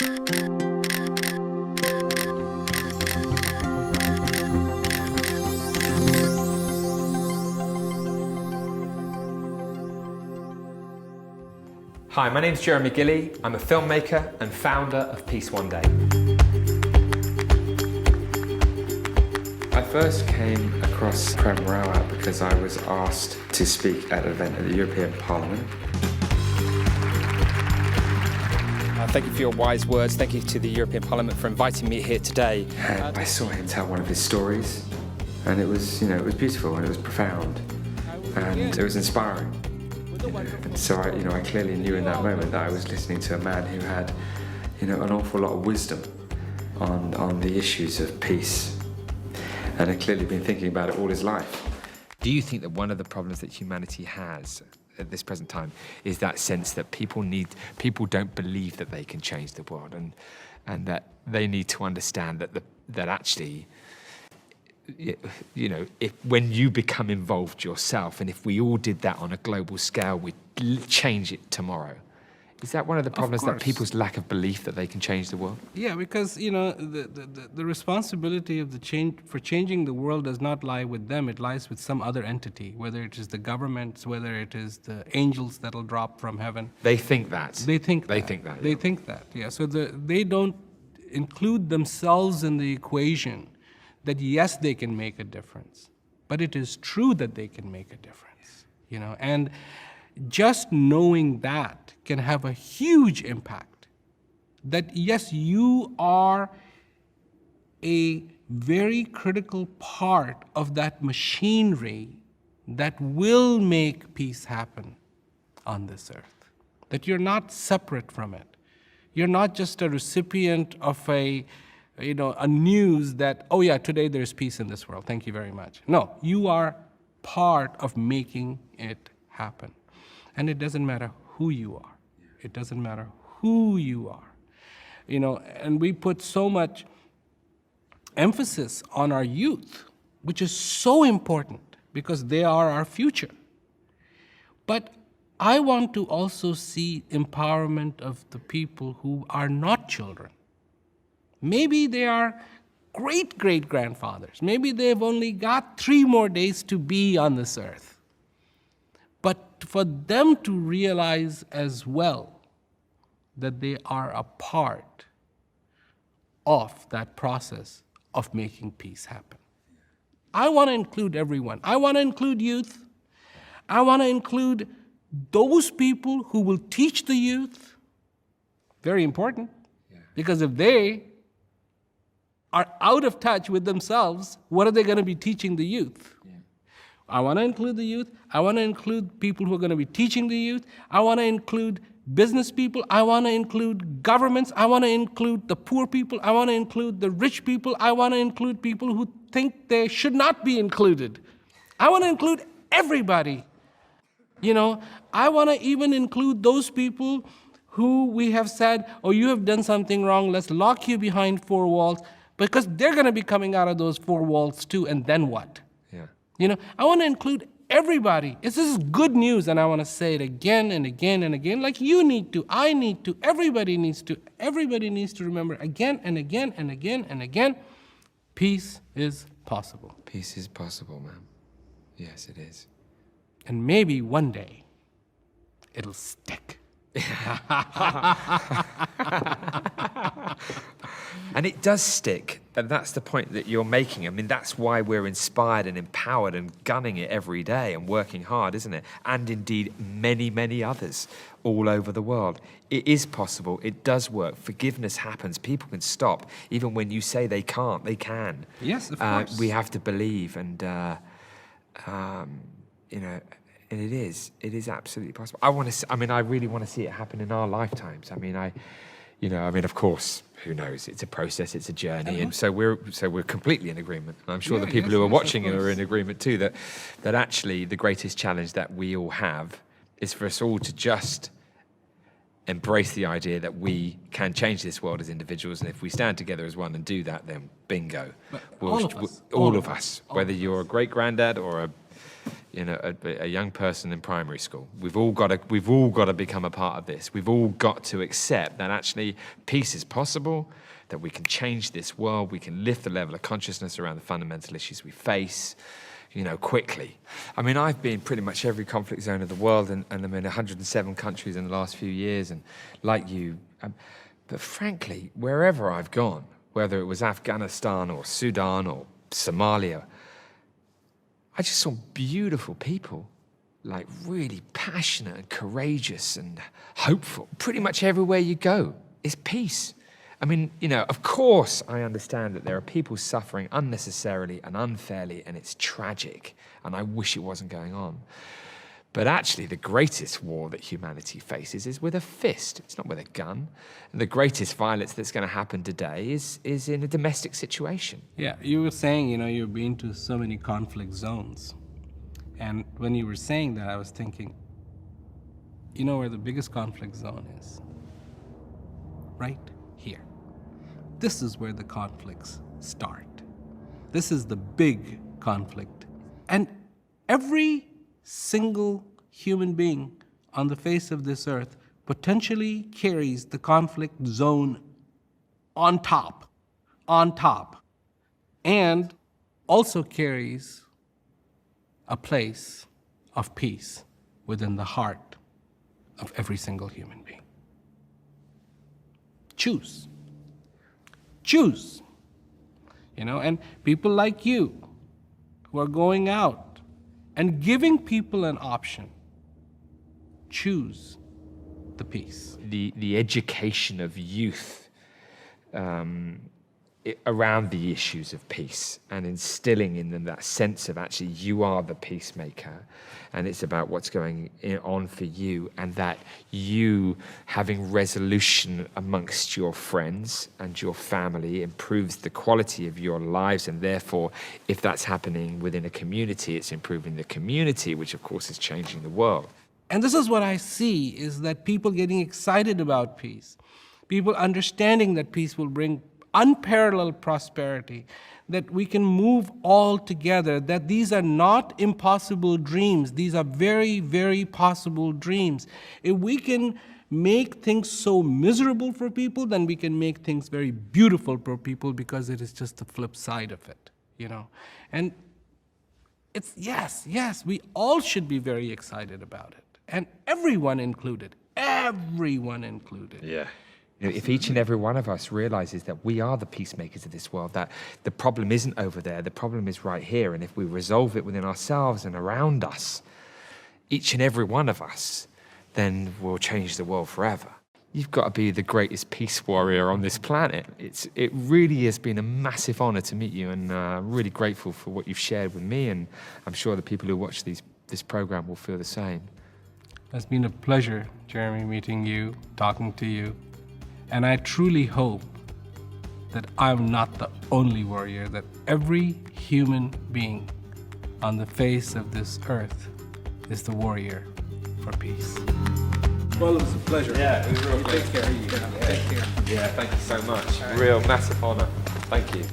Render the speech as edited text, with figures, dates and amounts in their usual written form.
Hi, my name's Gilley. I'm a filmmaker and founder of Peace One Day. I first came across Prem Rawat because I was asked to speak at an event at the European Parliament. Thank you for your wise words. Thank you to the European Parliament for inviting me here today. And I saw him tell one of his stories, and it was, it was beautiful and it was profound, and it was inspiring. And so I clearly knew in that moment that I was listening to a man who had, an awful lot of wisdom on the issues of peace, and had clearly been thinking about it all his life. Do you think that one of the problems that humanity has at this present time is that sense that people don't believe that they can change the world, and that they need to understand that actually, when you become involved yourself, and if we all did that on a global scale, we'd change it tomorrow. Is that one of the problems, that people's lack of belief that they can change the world? Yeah, because the responsibility of for changing the world does not lie with them. It lies with some other entity, whether it is the governments, whether it is the angels that'll drop from heaven. They think that. They think that. Yeah. So they don't include themselves in the equation. That yes, they can make a difference, but it is true that they can make a difference, and just knowing that can have a huge impact. That yes, you are a very critical part of that machinery that will make peace happen on this earth. That you're not separate from it. You're not just a recipient of a news that, oh yeah, today there's peace in this world, thank you very much. No, you are part of making it happen. And it doesn't matter who you are. It doesn't matter who you are. And we put so much emphasis on our youth, which is so important because they are our future. But I want to also see empowerment of the people who are not children. Maybe they are great-great-grandfathers. Maybe they've only got 3 more days to be on this earth. But for them to realize as well that they are a part of that process of making peace happen. I want to include everyone. I want to include youth. I want to include those people who will teach the youth. Very important. Because if they are out of touch with themselves, what are they going to be teaching the youth? I want to include the youth. I want to include people who are going to be teaching the youth. I want to include business people. I want to include governments. I want to include the poor people. I want to include the rich people. I want to include people who think they should not be included. I want to include everybody. I want to even include those people who we have said, oh, you have done something wrong, let's lock you behind 4 walls. Because they're going to be coming out of those 4 walls too, and then what? I want to include everybody. This is good news, and I want to say it again and again and again, like you need to, I need to, everybody needs to remember again and again and again and again, peace is possible. Peace is possible, man. Yes, it is. And maybe one day, it'll stick. And it does stick, and that's the point that you're making. I mean, that's why we're inspired and empowered and gunning it every day and working hard, isn't it? And indeed, many, many others all over the world. It is possible. It does work. Forgiveness happens. People can stop. Even when you say they can't, they can. Yes, of course. We have to believe, and and it is absolutely possible. I really want to see it happen in our lifetimes. Of course, who knows? It's a process, it's a journey, and so we're completely in agreement. And I'm sure the people who are watching are in agreement too. That actually the greatest challenge that we all have is for us all to just embrace the idea that we can change this world as individuals, and if we stand together as one and do that, then bingo. All of us. Whether you're a great granddad or you know, a young person in primary school. We've all got to become a part of this. We've all got to accept that actually peace is possible, that we can change this world, we can lift the level of consciousness around the fundamental issues we face, you know, quickly. I mean, I've been pretty much every conflict zone of the world, and I'm in 107 countries in the last few years, and like you, but frankly, wherever I've gone, whether it was Afghanistan or Sudan or Somalia, I just saw beautiful people, like really passionate and courageous and hopeful. Pretty much everywhere you go is peace. I mean, you know, of course I understand that there are people suffering unnecessarily and unfairly, and it's tragic, and I wish it wasn't going on. But actually, the greatest war that humanity faces is with a fist. It's not with a gun. And the greatest violence that's going to happen today is in a domestic situation. Yeah, you were saying, you know, you've been to so many conflict zones. And when you were saying that, I was thinking, you know where the biggest conflict zone is? Right here. This is where the conflicts start. This is the big conflict. And every single human being on the face of this earth potentially carries the conflict zone on top, and also carries a place of peace within the heart of every single human being. Choose. Choose. You know, and people like you who are going out and giving people an option, choose the peace. The education of youth around the issues of peace and instilling in them that sense of actually you are the peacemaker, and it's about what's going on for you, and that you having resolution amongst your friends and your family improves the quality of your lives, and therefore if that's happening within a community, it's improving the community, which of course is changing the world. And this is what I see, is that people getting excited about peace, people understanding that peace will bring unparalleled prosperity, that we can move all together, that these are not impossible dreams, these are very, very possible dreams. If we can make things so miserable for people, then we can make things very beautiful for people, because it is just the flip side of it, you know. And it's, yes, we all should be very excited about it. And everyone included. Yeah. You know, if each and every one of us realizes that we are the peacemakers of this world, that the problem isn't over there, the problem is right here, and if we resolve it within ourselves and around us, each and every one of us, then we'll change the world forever. You've got to be the greatest peace warrior on this planet. It really has been a massive honor to meet you, and really grateful for what you've shared with me, and I'm sure the people who watch this program will feel the same. It's been a pleasure, Jeremy, meeting you, talking to you. And I truly hope that I'm not the only warrior, that every human being on the face of this earth is the warrior for peace. Well, it was a pleasure. Yeah, it was real. Take care. Yeah, thank you so much. Real massive honor. Thank you.